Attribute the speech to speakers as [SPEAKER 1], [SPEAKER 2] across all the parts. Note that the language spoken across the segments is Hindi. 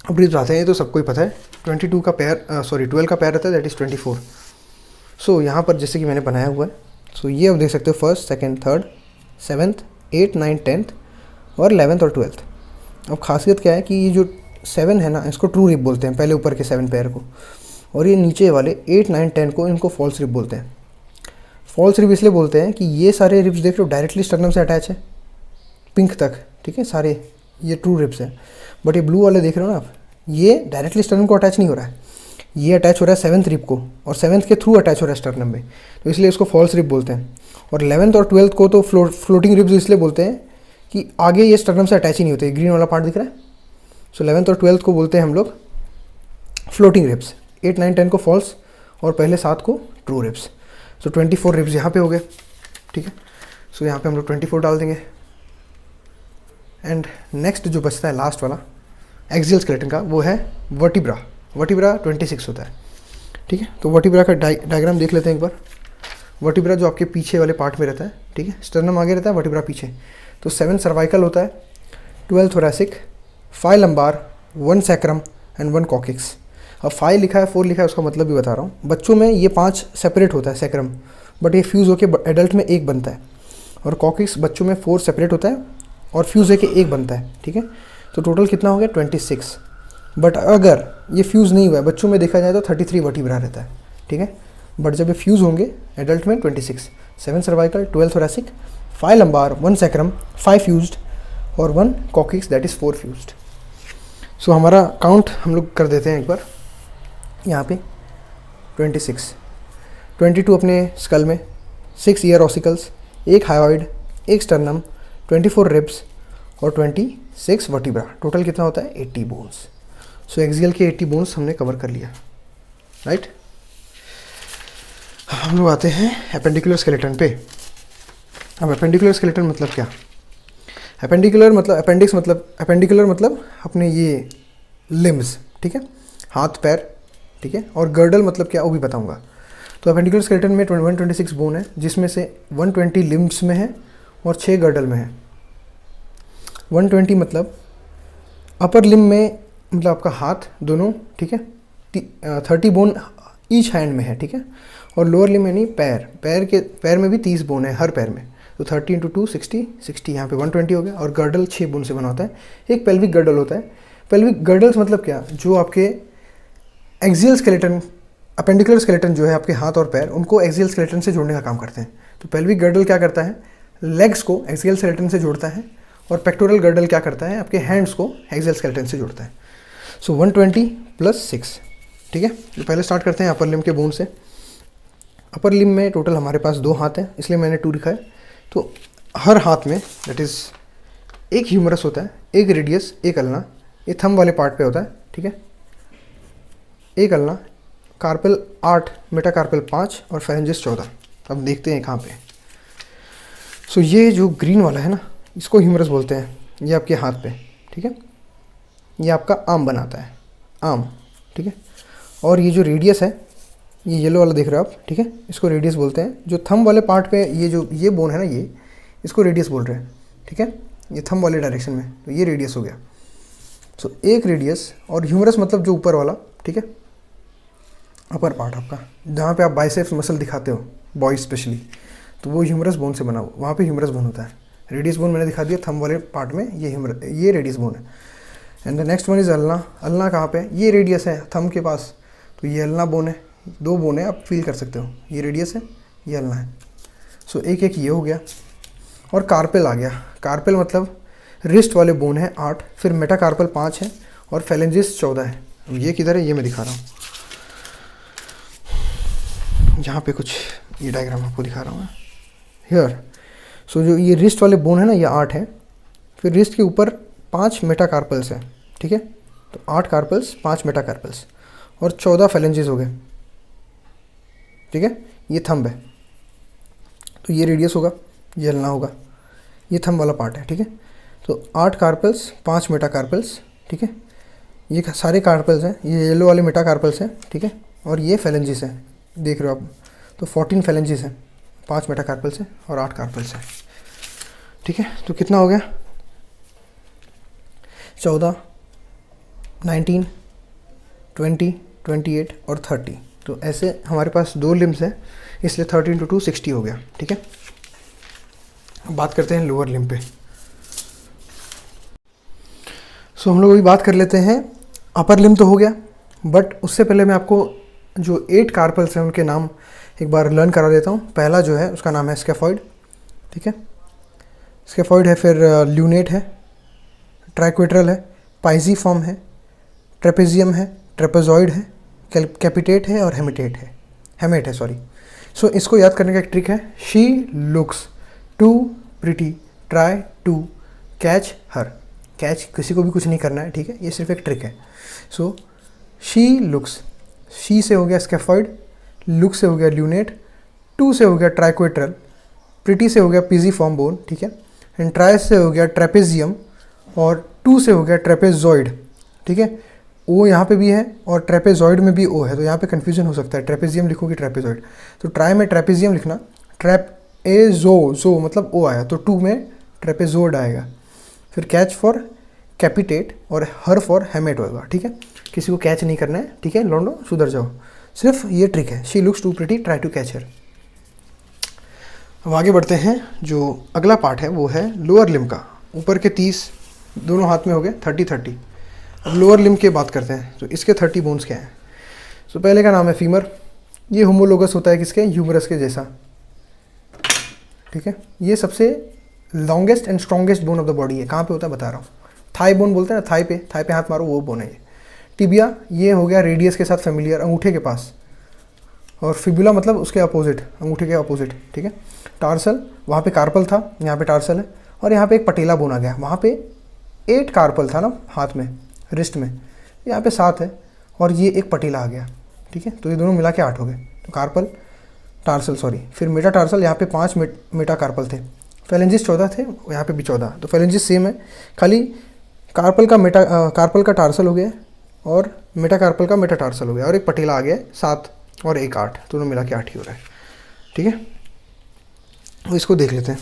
[SPEAKER 1] अब रिब्स आते हैं, ये तो सबको ही पता है, 22 का पेयर, सॉरी 12 का पेयर रहता है, दैट इज़ 24। सो यहाँ पर जैसे कि मैंने बनाया हुआ है, सो ये आप देख सकते हो first, second, third, seventh, 8, 9, 10th और 11th और 12th। अब खासियत क्या है कि ये जो 7 है ना, इसको ट्रू रिब बोलते हैं, पहले ऊपर के 7 पेयर को, और ये नीचे वाले 8, 9, 10 को इनको फॉल्स रिब बोलते हैं। फॉल्स रिब इसलिए बोलते हैं कि ये सारे रिब्स देख लो डायरेक्टली स्टर्नम से अटैच है पिंक तक, ठीक है, सारे ये ट्रू रिब्स हैं। बट ये ब्लू वाले देख रहे हो ना आप, ये डायरेक्टली स्टर्नम को अटैच नहीं हो रहा है, ये अटैच हो रहा है 7th रिब को, और 7th के थ्रू अटैच हो रहा है स्टर्नम में, तो इसलिए इसको फॉल्स रिब बोलते हैं। और 11th और 12th को तो फ्लोटिंग रिब्स इसलिए बोलते हैं कि आगे ये स्टर्नम से अटैच ही नहीं होते, ग्रीन वाला पार्ट दिख रहा है। सो 11th और 12th को बोलते हैं हम लोग फ्लोटिंग रिब्स, 8, 9, 10 को फॉल्स और पहले 7 को ट्रू रिब्स। सो 24 रिब्स यहाँ पे हो गए, ठीक है। सो यहाँ पे हम लोग 24 डाल देंगे। एंड नेक्स्ट जो बचता है लास्ट वाला एक्सियल स्केलेटन का, वो है वर्टिब्रा। वर्टिब्रा 26 होता है, ठीक है। तो वर्टिब्रा का डायग्राम देख लेते हैं एक बार। वर्टिब्रा जो आपके पीछे वाले पार्ट में रहता है, ठीक है, स्टर्नम आगे रहता है, वर्टिब्रा पीछे। तो 7 सर्वाइकल होता है, 12 thoracic, 5 lumbar, 1 sacrum and 1 coccyx. अब 5 लिखा है, 4 लिखा है, उसका मतलब भी बता रहा हूँ। बच्चों में ये 5 सेपरेट होता है सैक्रम, बट ये फ्यूज़ होकर एडल्ट में 1 बनता है। और कॉकिक्स बच्चों में 4 सेपरेट होता है और फ्यूज़ होकर 1 बनता है, ठीक है। तो टोटल कितना हो गया 26। बट अगर ये फ्यूज़ नहीं हुआ है, बच्चों में देखा जाए तो 33 वर्टिब्रा रहता है, ठीक है। बट जब ये फ्यूज़ होंगे एडल्ट में 26, 7 cervical, 12 thoracic, 5 lumbar, 1 sacrum, 5 fused और 1 कॉकिक्स, दैट इज़ 4 फ्यूज्ड। सो हमारा काउंट हम लोग कर देते हैं एक बार यहाँ पे। 26, 22 अपने स्कल में, 6 ear ossicles, 1 hyoid, 1 sternum, 24 ribs और 26 वर्टिब्रा। टोटल कितना होता है 80 बोन्स। सो एक्सियल के 80 बोन्स हमने कवर कर लिया, राइट। हम लोग आते हैं एपेंडिकुलर स्केलेटन पे। अब एपेंडिकुलर स्केलेटन मतलब क्या? एपेंडिकुलर मतलब अपेंडिक्स, मतलब एपेंडिकुलर मतलब अपने ये लिम्स, ठीक है, हाथ पैर, ठीक है। और गर्डल मतलब क्या वो भी बताऊंगा। तो एपेंडिकुलर स्केलेटन में 126 बोन है, जिसमें से 120 लिम्स में है और 6 गर्डल में है। 120 मतलब अपर लिम्ब में, मतलब आपका हाथ दोनों, ठीक है, 30 बोन ईच हैंड में है, ठीक है। और लोअर लिम्ब यानी पैर में भी 30 बोन है हर पैर में। तो 30 × 2 60, 60 यहाँ पे 120 हो गया। और गर्डल 6 बोन से बना होता है। एक पेल्विक गर्डल होता है। पेल्विक गर्डल्स मतलब क्या, जो आपके एक्सियल स्केलेटन, अपेंडिकुलर स्केलेटन जो है आपके हाथ और पैर, उनको एक्सियल स्केलेटन से जोड़ने का काम करते हैं। तो पेल्विक गर्डल क्या करता है, लेग्स को एक्सियल स्केलेटन से जोड़ता है। और पेक्टोरल गर्डल क्या करता है, आपके हैंड्स को एक्सियल स्केलेटन से जोड़ता है। सो 120 + 6, ठीक है। तो पहले स्टार्ट करते हैं अपर लिम्ब के बोन से। अपर लिम्ब में टोटल हमारे पास 2 हाथ हैं, इसलिए मैंने 2 लिखा है। तो हर हाथ में दैट इज़ एक ह्यूमरस होता है, एक रेडियस, एक अल्ना, ये थंब वाले पार्ट पे होता है, ठीक है, एक अल्ना, कार्पेल 8, मेटाकार्पेल 5 और फेरेंजिस 14। अब देखते हैं कहाँ पे। सो ये जो ग्रीन वाला है ना, इसको ह्यूमरस बोलते हैं, ये आपके हाथ पे, ठीक है, ये आपका आर्म बनाता है, आर्म, ठीक है। और ये जो रेडियस है, ये येलो वाला देख रहे हो आप, ठीक है, इसको रेडियस बोलते हैं। जो थंब वाले पार्ट पे ये बोन है ना, ये इसको रेडियस बोल रहे हैं, ठीक है, ये थंब वाले डायरेक्शन में, तो ये रेडियस हो गया। सो एक रेडियस, और ह्यूमरस मतलब जो ऊपर वाला, ठीक है, अपर पार्ट आपका, जहाँ पे आप बाइसेप्स मसल दिखाते हो बॉयज स्पेशली, तो वो ह्यूमरस बोन से बना हुआ, वहाँ पे ह्यूमरस बोन होता है। रेडियस बोन मैंने दिखा दिया थंब वाले पार्ट में, ये रेडियस बोन है। And the next one is ulna. Ulna कहाँ पे, ये रेडियस है थंब के पास, तो ये अल्ना बोन है। 2 बोन है, आप फील कर सकते हो, ये रेडियस है, ये अल्ना है। सो एक ये हो गया। और कार्पेल आ गया। कार्पेल मतलब रिस्ट वाले बोन है 8, फिर मेटाकार्पल 5 है और फेलेंजिस 14 है। अब ये किधर है, ये मैं दिखा रहा हूँ, यहाँ पे कुछ ये डायग्राम आपको दिखा रहा हूँ हियर। सो जो ये रिस्ट वाले बोन है ना, ये 8 है, फिर रिस्ट के ऊपर 5 मेटाकार्पल्स है, ठीक है। तो 8 कार्पल्स, 5 मेटाकार्पल्स और 14 फेलेंजिस हो गए, ठीक है। ये थंब है, तो ये रेडियस होगा, ये अल्ना होगा, ये थंब वाला पार्ट है, ठीक है। तो 8 कार्पल्स, 5 मेटाकार्पल्स, ठीक है, ये सारे कार्पल्स हैं, ये येलो वाले मेटाकार्पल्स हैं, ठीक है। और ये फेलेंजिस है, देख रहे हो आप, तो 14 फेलेंजिस हैं, 5 मेटाकार्पल्स हैं और 8 कार्पल्स हैं, ठीक है। तो कितना हो गया 14, 19, 20, 28 और 30। तो ऐसे हमारे पास 2 लिम्स हैं, इसलिए 13 × 2 60 हो गया। ठीक है, अब बात करते हैं लोअर लिम्ब पे। सो हम लोग अभी बात कर लेते हैं, अपर लिम्ब तो हो गया, बट उससे पहले मैं आपको जो 8 कार्पल्स हैं उनके नाम एक बार लर्न करा देता हूँ। पहला जो है उसका नाम है स्केफॉइड। ठीक है, स्केफॉइड है, फिर ल्यूनेट है, ट्राइक्वेट्रल है, पाइजीफॉर्म है, ट्रेपेजियम है, ट्रेपेजॉइड है, कैपिटेट है और हेमेट है सॉरी। सो इसको याद करने का एक ट्रिक है, she looks to pretty try to catch her. Catch किसी को भी कुछ नहीं करना है, ठीक है, ये सिर्फ एक ट्रिक है। सो शी लुक्स, शी से हो गया स्केफॉइड, लुक से हो गया ल्यूनेट, टू से हो गया ट्राइक्वेट्रल, प्रिटी से हो गया पिजीफॉर्म बोन, ठीक है, एंड ट्राई से हो गया ट्रेपेजियम, और टू से हो गया ट्रेपेजॉइड। ठीक है, ओ यहाँ पे भी है और ट्रेपेजॉइड में भी ओ है, तो यहाँ पे कन्फ्यूजन हो सकता है, ट्रेपेजियम लिखोगे ट्रेपेजॉइड, तो ट्राई में ट्रेपेजियम लिखना, जो मतलब ओ आया तो टू में ट्रेपेजोइड आएगा, फिर कैच फॉर कैपिटेट और हर फॉर हेमेट होगा। ठीक है, किसी को कैच नहीं करना है, ठीक है, लौंडो सुधर जाओ, सिर्फ ये ट्रिक है, she looks to pretty try to catch her. अब आगे बढ़ते हैं, जो अगला पार्ट है वो है लोअर लिम्ब का। ऊपर के 30 दोनों हाथ में हो गए, 30। अब लोअर लिम्ब की बात करते हैं, तो इसके 30 बोन्स क्या हैं। सो पहले का नाम है फीमर, ये होमोलोगस होता है किसके, ह्यूमरस के जैसा। ठीक है, ये सबसे longest and strongest bone of the body है। कहाँ पे होता है बता रहा हूँ, थाई बोन बोलते हैं ना, थाई पे हाथ मारो वो बोन है ये। टिबिया ये हो गया रेडियस के साथ फेमिलियर, अंगूठे के पास, और फिबुला मतलब उसके अपोजिट, अंगूठे के अपोजिट। ठीक है, टार्सल, वहाँ पे कार्पल था, यहाँ पे टार्सल है, और यहाँ पे एक पटेला बोन आ गया। वहाँ पे 8 कार्पल था ना हाथ में, रिस्ट में, यहाँ पे 7 है, और ये एक पटेला आ गया। ठीक है, तो ये दोनों मिला के 8 हो गए, तो कार्पल टार्सल सॉरी, फिर मेटा टार्सल, यहाँ पे 5 मेटा कार्पल थे, फेलेंजिस 14 थे, यहाँ पे भी 14, तो फेलेंजिस सेम है, खाली कार्पल का टार्सल हो गया और मेटा कार्पल का मेटा टार्सल हो गया, और एक पटेला आ गया 7 और एक 8, दोनों मिला के 8 ही हो रहा है। ठीक है, तो इसको देख लेते हैं।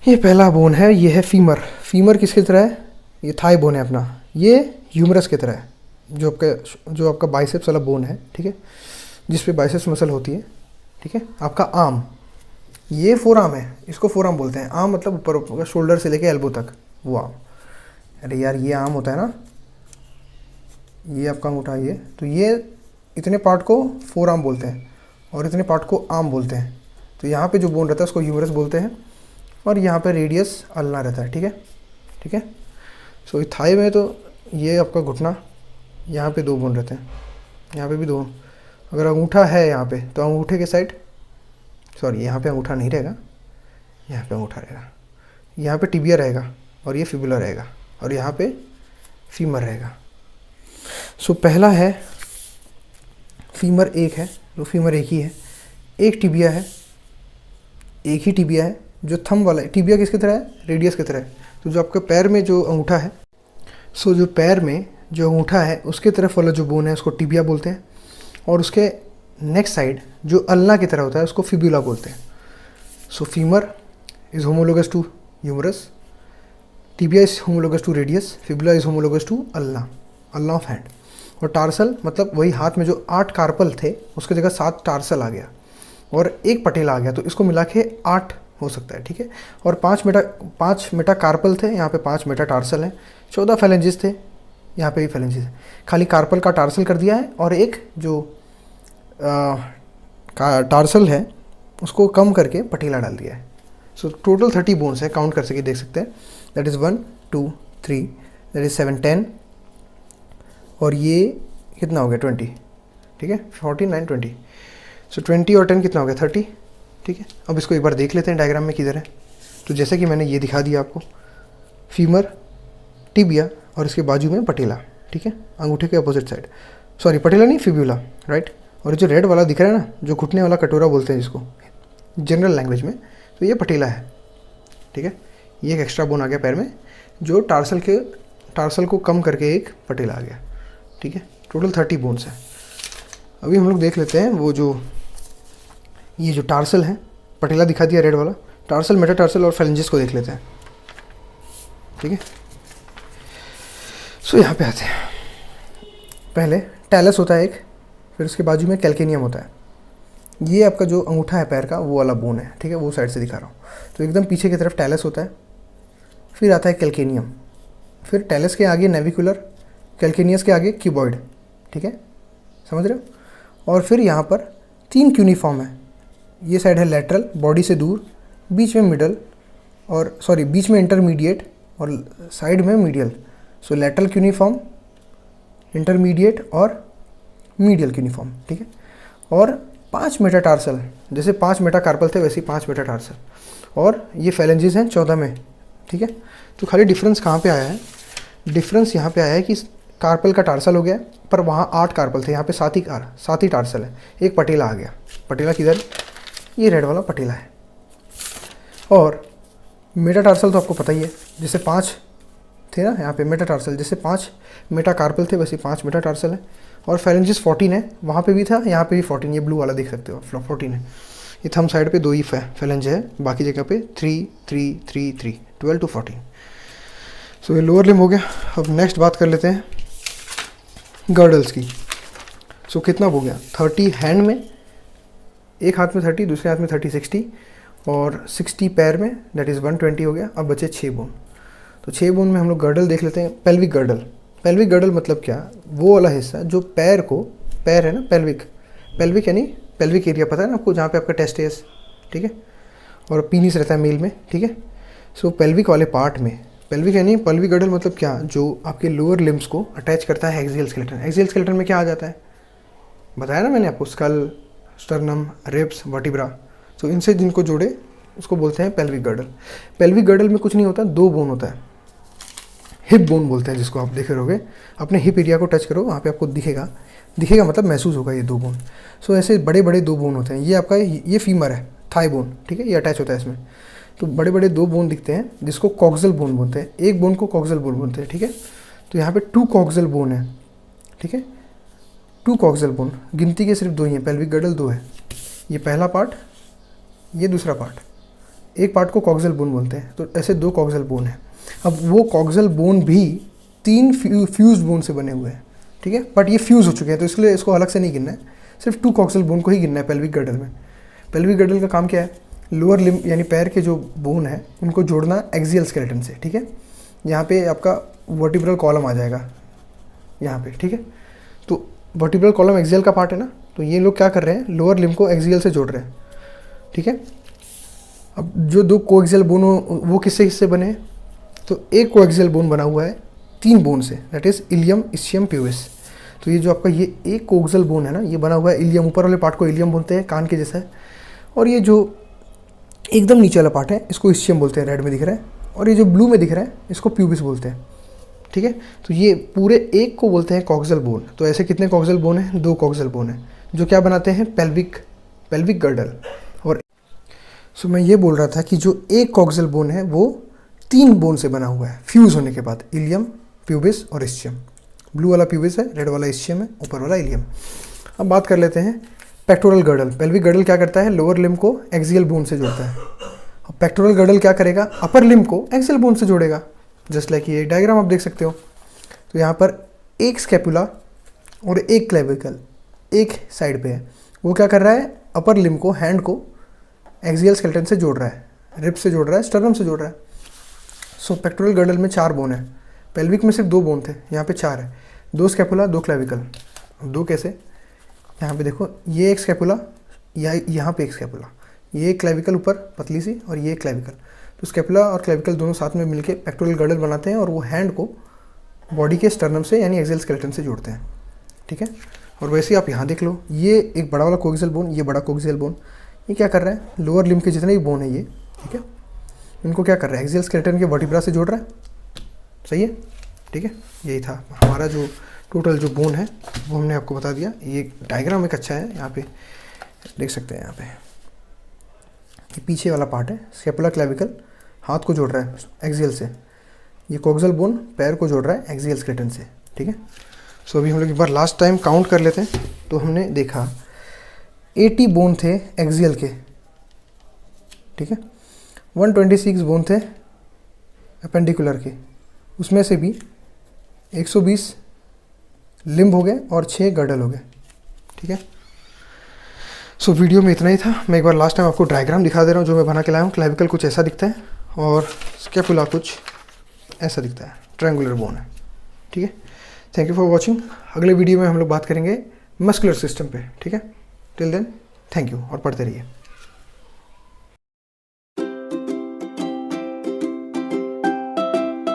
[SPEAKER 1] ये पहला बोन है, ये है फीमर। फीमर किसकी तरह है, ये थाई बोन है अपना, ये ह्यूमरस की तरह है, जो आपका बाइसेप्स वाला बोन है। ठीक है, जिस पे बाइसेप्स मसल होती है। ठीक है, आपका आर्म, ये फोर आर्म है, इसको फोर आर्म बोलते हैं। आर्म मतलब ऊपर शोल्डर से लेके एल्बो तक वो आर्म। अरे यार ये आर्म होता है ना, ये आपका अंगूठा, ये तो ये इतने पार्ट को फोर आर्म बोलते हैं और इतने पार्ट को आर्म बोलते हैं। तो यहाँ पे जो बोन रहता है उसको ह्यूमरस बोलते हैं, और यहाँ पे रेडियस अल्ना रहता है। ठीक है, ठीक है। सो थाई में तो ये आपका घुटना, यहाँ पे 2 बोन रहते हैं, यहाँ पे भी 2। अगर अंगूठा है यहाँ पे तो अंगूठे के साइड, सॉरी यहाँ पे अंगूठा नहीं रहेगा, यहाँ पे अंगूठा रहेगा, यहाँ पे टिबिया रहेगा, और ये फिबुला रहेगा, और यहाँ पे फीमर रहेगा। सो पहला है फीमर, एक है, तो फीमर एक ही है, एक टिबिया है, एक ही टिबिया है। जो थंब वाला है, टिबिया किसकी तरह है, रेडियस की तरह है। तो जो आपके पैर में जो अंगूठा है, सो जो पैर में जो अंगूठा है उसके तरफ वाला जो बोन है उसको टिबिया बोलते हैं, और उसके नेक्स्ट साइड जो अल्ना की तरह होता है उसको फिब्यूला बोलते हैं। So femur is homologous to humerus, tibia is homologous to radius, fibula is homologous to ulna of hand. और टार्सल मतलब वही हाथ में जो 8 कार्पल थे उसकी जगह 7 टार्सल आ गया, और एक पटेला आ गया, तो इसको मिला के 8 हो सकता है। ठीक है, और 5 मेटा कार्पल थे, यहाँ पे 5 मेटा टार्सल हैं, 14 फेलेंजिस थे, यहाँ पे भी फेलेंजिस है, खाली कार्पल का टार्सल कर दिया है, और एक जो टार्सल है उसको कम करके पटेला डाल दिया है। सो टोटल 30 बोन्स है, काउंट कर सके देख सकते हैं, दैट इज़ 1 2 3, दैट इज़ 7 10, और ये कितना हो गया 20। ठीक है, 49 20, सो 20 और 10 कितना हो गया 30। ठीक है, अब इसको एक बार देख लेते हैं डायग्राम में किधर है। तो जैसे कि मैंने ये दिखा दिया आपको, फीमर, टिबिया, और इसके बाजू में पटेला। ठीक है, अंगूठे के अपोजिट साइड, सॉरी पटेला नहीं फिब्यूला, राइट। और जो रेड वाला दिख रहा है ना, जो घुटने वाला कटोरा बोलते हैं जिसको जनरल लैंग्वेज में, तो ये पटेला है। ठीक है, ये एक एक्स्ट्रा बोन आ गया पैर में, जो टार्सल को कम करके एक पटेला आ गया। ठीक है, टोटल 30 बोन्स है। अभी हम लोग देख लेते हैं वो जो ये जो टार्सल है, पटेला दिखा दिया रेड वाला, टार्सल, मेटाटार्सल और फेलेंजिस को देख लेते हैं। ठीक है, सो यहाँ पे आते हैं। पहले टैलस होता है एक, फिर उसके बाजू में कैल्केनियम होता है। ये आपका जो अंगूठा है पैर का वो वाला बोन है, ठीक है, वो साइड से दिखा रहा हूँ। तो एकदम पीछे की तरफ टैलस होता है, फिर आता है कैल्केनियम, फिर टैलस के आगे नेविकुलर, कैल्केनियस के आगे क्यूबॉइड, ठीक है, समझ रहे हो। और फिर यहाँ पर 3 क्यूनिफॉर्म है। ये साइड है लैटरल, बॉडी से दूर, बीच में मिडल, और सॉरी बीच में इंटरमीडिएट और साइड में मीडियल। सो लैटरल क्यूनिफॉर्म, इंटरमीडिएट और मीडियल क्यूनिफॉर्म, ठीक है। और 5 मेटाटार्सल, जैसे 5 मेटाकार्पल थे वैसे ही 5 मेटाटार्सल, और ये फेलेंजेस हैं 14 में, ठीक है। तो खाली डिफरेंस कहाँ पे आया है, डिफरेंस यहाँ पे आया है कि कार्पल का टार्सल हो गया, पर वहाँ 8 कार्पल थे, यहाँ पे 7 ही टार्सल है, एक पटेला आ गया। पटेला किधर, ये रेड वाला पटेला है। और मेटाटार्सल तो आपको पता ही है, जैसे 5 थे ना यहाँ पे मेटाटार्सल, जैसे 5 मेटाकार्पल थे वैसे 5 मेटाटार्सल है। और फेलेंजेस 14 है, वहाँ पे भी था, यहाँ पे भी 14, ये ब्लू वाला देख सकते हो 14 है। ये थंब साइड पे 2 ही फेलेंज है, बाकी जगह पे 3 3 3 3 12 to 14। सो ये लोअर लिम्ब हो गया। अब नेक्स्ट बात कर लेते हैं गर्डल्स की। सो कितना हो गया, 30 हैंड में, एक हाथ में 30, दूसरे हाथ में 30 60, और 60 पैर में, दैट इज़ 120 हो गया। अब बचे 6 बोन। तो 6 बोन में हम लोग गर्डल देख लेते हैं। पेल्विक गर्डल, पेल्विक गर्डल मतलब क्या, वो वाला हिस्सा जो पैर को, पैर है ना पेल्विक, पेल्विक यानी पेल्विक एरिया पता है ना आपको, जहाँ पे आपका टेस्टिस, ठीक है, और पीनिस रहता है मेल में, ठीक है। सो पेल्विक वाले पार्ट में, पेल्विक यानी पेल्विक गर्डल मतलब क्या, जो आपके लोअर लिम्स को अटैच करता है एक्सियल स्केलेटन। एक्सियल स्केलेटन में क्या आ जाता है, बताया ना मैंने आपको, स्कल, स्टर्नम, रिब्स, वर्टिब्रा। सो इनसे जिनको जोड़े उसको बोलते हैं पेल्विक गर्डल। पेल्विक गर्डल में कुछ नहीं होता, 2 बोन होता है, हिप बोन बोलते हैं जिसको, आप देखे रहोगे, अपने हिप एरिया को टच करो, वहाँ पे आपको दिखेगा, दिखेगा मतलब महसूस होगा ये 2 बोन। सो ऐसे बड़े बड़े 2 बोन होते हैं। ये आपका, ये फीमर है, थाई बोन, ठीक है, ये अटैच होता है इसमें। तो बड़े बड़े 2 बोन दिखते हैं जिसको कॉक्सल बोन बोलते हैं, एक बोन को कॉक्सल बोन बोलते हैं, ठीक है। तो यहाँ पे 2 कॉक्सल बोन है, ठीक है, 2 कॉक्सल बोन, गिनती के सिर्फ 2 ही हैं, पेल्विक गर्डल 2 है। ये पहला पार्ट, ये दूसरा पार्ट, एक पार्ट को कॉक्सल बोन बोलते हैं। तो ऐसे 2 कॉक्सल बोन है। अब वो कॉक्सल बोन भी 3 फ्यूज बोन से बने हुए हैं, ठीक है, बट ये फ्यूज़ हो चुके हैं, तो इसलिए इसको अलग से नहीं गिनना है, सिर्फ 2 कॉक्सल बोन को ही गिनना है पेल्विक गर्डल में। पेल्विक गर्डल का काम क्या है, लोअर लिम्ब यानी पैर के जो बोन है उनको जोड़ना एक्सियल स्केलेटन से, ठीक है। यहाँ पे आपका वर्टिब्रल कॉलम आ जाएगा यहाँ पे, ठीक है। तो वर्टिब्रल कॉलम एक्सियल का पार्ट है ना, तो ये लोग क्या कर रहे हैं, लोअर लिम्ब को एक्सियल से जोड़ रहे हैं, ठीक है। अब जो 2 कोएक्सियल बोन वो किससे बने हैं, तो एक कोएक्सियल बोन बना हुआ है 3 बोन से, that is ilium, ischium, pubis. तो ये जो आपका ये एक कोएक्सियल बोन है ना, ये बना हुआ है इलियम, ऊपर वाले पार्ट को इलियम बोलते हैं, कान के जैसा है, और ये जो एकदम नीचे वाला पार्ट है इसको इस्चियम बोलते हैं, रेड में दिख रहा है, और ये जो ब्लू में दिख रहा है इसको प्यूबिस बोलते हैं, ठीक है। तो ये पूरे एक को बोलते हैं कॉक्सियल बोन। तो ऐसे कितने कॉक्सियल बोन हैं, 2 कॉक्सियल बोन है, जो क्या बनाते हैं, पेल्विक गर्डल। और सो मैं ये बोल रहा था कि जो एक कॉक्सियल बोन है वो 3 बोन से बना हुआ है, फ्यूज़ होने के बाद, इलियम, प्यूबिस और इस्चियम। ब्लू वाला प्यूबिस है, रेड वाला इस्चियम है, ऊपर वाला इलियम। अब बात कर लेते हैं पेक्टोरल गर्डल। पेल्विक गर्डल क्या करता है, लोअर लिम्ब को एक्सियल बोन से जोड़ता है। अब पेक्टोरल गर्डल क्या करेगा, अपर लिम्ब को एक्सियल बोन से जोड़ेगा, जस्ट लाइक ये डायग्राम आप देख सकते हो। तो यहाँ पर एक स्कैपुला और एक क्लेविकल एक साइड पे है, वो क्या कर रहा है, अपर लिम्ब को, हैंड को एक्सियल स्केलेटन से जोड़ रहा है, रिब से जोड़ रहा है, स्टर्नम से जोड़ रहा है। सो पेक्टोरल गर्डल में 4 बोन है, पेल्विक में सिर्फ 2 बोन थे, यहाँ पे 4 है, 2 स्कैपुला 2 क्लेविकल। 2 कैसे, यहाँ पे देखो, ये एक स्कैपुला, यहाँ पे एक स्कैपुला, ये एक क्लेविकल ऊपर पतली सी, और ये एक क्लेविकल। तो स्कैपुला और क्लेविकल दोनों साथ में मिलके पेक्टोरल गर्डल बनाते हैं, और वो हैंड को बॉडी के स्टर्नम से यानी एक्सियल स्केलेटन से जोड़ते हैं, ठीक है। और वैसे ही आप यहाँ देख लो, ये एक बड़ा वाला कोएक्सियल बोन, ये बड़ा कोएक्सियल बोन, ये क्या कर रहा है, लोअर लिम्ब के जितने भी बोन है ये, ठीक है, इनको क्या कर रहा है, एक्सियल स्केलेटन के वर्टिब्रा से जोड़ रहा है, सही है, ठीक है। यही था हमारा जो टोटल जो बोन है वो हमने आपको बता दिया। ये डायग्राम एक अच्छा है, यहाँ पे देख सकते हैं, यहाँ पे ये पीछे वाला पार्ट है, स्कैपुला क्लेविकल हाथ को जोड़ रहा है एक्सियल से, ये कोएक्सियल बोन पैर को जोड़ रहा है एक्सियल स्केलेटन से, ठीक है। सो अभी हम लोग एक बार लास्ट टाइम काउंट कर लेते हैं। तो हमने देखा 80 बोन थे एक्सियल के, ठीक है, 126 बोन थे अपेंडिकुलर के, उसमें से भी 120 लिम्ब हो गए और 6 गर्डल हो गए, ठीक है। सो वीडियो में इतना ही था। मैं एक बार लास्ट टाइम आपको डायग्राम दिखा दे रहा हूँ जो मैं बना के लाया हूँ। क्लेविकल कुछ ऐसा दिखता है और स्कैपुला कुछ ऐसा दिखता है, ट्रायंगुलर बोन है, ठीक है। Thank you for watching. अगले वीडियो में हम लोग बात करेंगे मस्कुलर सिस्टम पे, ठीक है। टिल देन थैंक यू और पढ़ते रहिए।